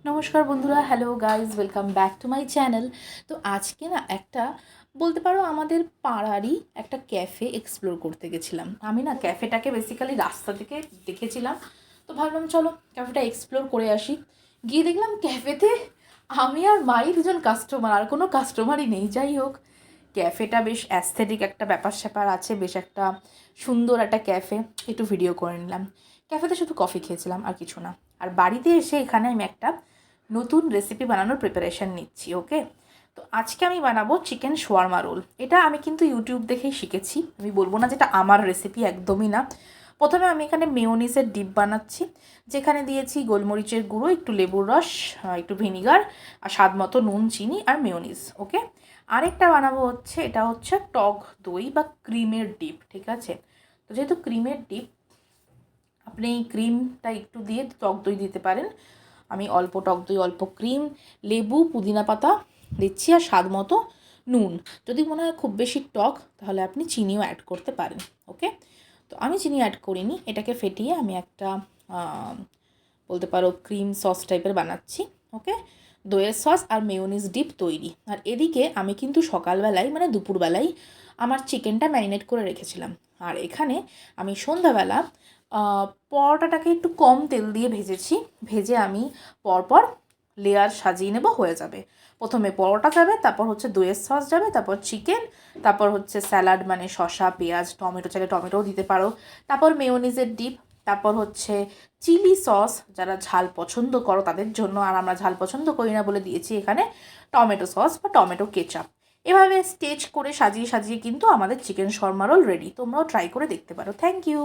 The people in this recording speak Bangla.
নমস্কার বন্ধুরা, hello guys, welcome back to my channel. তো আজকে না একটা বলতে পারো আমাদের পাড়ারই একটা ক্যাফে এক্সপ্লোর করতে গেছিলাম। আমি না ক্যাফেটাকে বেসিক্যালি রাস্তা থেকে দেখেছিলাম, তো ভাবলাম চলো ক্যাফেটা এক্সপ্লোর করে আসি। গিয়ে দেখলাম ক্যাফেতে আমি আর মাই দুজন কাস্টমার, আর কোনো কাস্টমারই নেই। যাই হোক, ক্যাফেটা বেশ অ্যাস্থেটিক একটা ব্যাপার স্যাপার আছে, বেশ একটা সুন্দর একটা ক্যাফে। একটু ভিডিও করে নিলাম। ক্যাফেতে শুধু কফি খেয়েছিলাম, আর কিছু না। আর বাড়িতে এসে এখানে আমি একটা নতুন রেসিপি বানানোর প্রিপারেশান নিচ্ছি। ওকে, তো আজকে আমি বানাবো চিকেন শোয়ারমা রোল। এটা আমি কিন্তু ইউটিউব দেখেই শিখেছি, আমি বলবো না যেটা আমার রেসিপি, একদমই না। প্রথমে আমি এখানে মেয়োনিজের ডিপ বানাচ্ছি, যেখানে দিয়েছি গোলমরিচের গুঁড়ো, একটু লেবুর রস, একটু ভিনিগার, আর স্বাদ মতো নুন, চিনি আর মেয়োনিজ। ওকে, আরেকটা বানাবো হচ্ছে, এটা হচ্ছে টক দই বা ক্রিমের ডিপ। ঠিক আছে, তো যেহেতু ক্রিমের ডিপ, আপনি ক্রিমটা একটু দিয়ে টক দই দিতে পারেন। আমি অল্প টক দই, অল্প ক্রিম, লেবু, পুদিনা পাতা দিচ্ছি, আর স্বাদ মতো নুন। যদি মনে হয় খুব বেশি টক, তাহলে আপনি চিনিও অ্যাড করতে পারেন। ওকে, তো আমি চিনি অ্যাড করিনি। এটাকে ফেটিয়ে আমি একটা বলতে পারো ক্রিম সস টাইপের বানাচ্ছি। ওকে, দইয়ের সস আর মেয়োনিজ ডিপ তৈরি। আর এদিকে আমি কিন্তু সকালবেলায়, মানে দুপুরবেলায়, আমার চিকেনটা ম্যারিনেট করে রেখেছিলাম। আর এখানে আমি সন্ধ্যাবেলা পরোটাটাকে একটু কম তেল দিয়ে ভেজেছি। ভেজে আমি পরপর লেয়ার সাজিয়ে নেব, হয়ে যাবে। প্রথমে পরোটা যাবে, তারপর হচ্ছে দইয়ের সস যাবে, তারপর চিকেন, তারপর হচ্ছে স্যালাড, মানে শসা, পেঁয়াজ, টমেটো, চাইলে টমেটোও দিতে পারো, তারপর মেয়োনিজের ডিপ, তারপর হচ্ছে চিলি সস, যারা ঝাল পছন্দ করো তাদের জন্য। আর আমরা ঝাল পছন্দ করি না বলে দিয়েছি এখানে টমেটো সস বা টমেটো কেচাপ। এভাবে স্টেজ করে সাজিয়ে সাজিয়ে কিন্তু আমাদের চিকেন শর্মা রোল রেডি। তোমরাও ট্রাই করে দেখতে পারো। Thank you.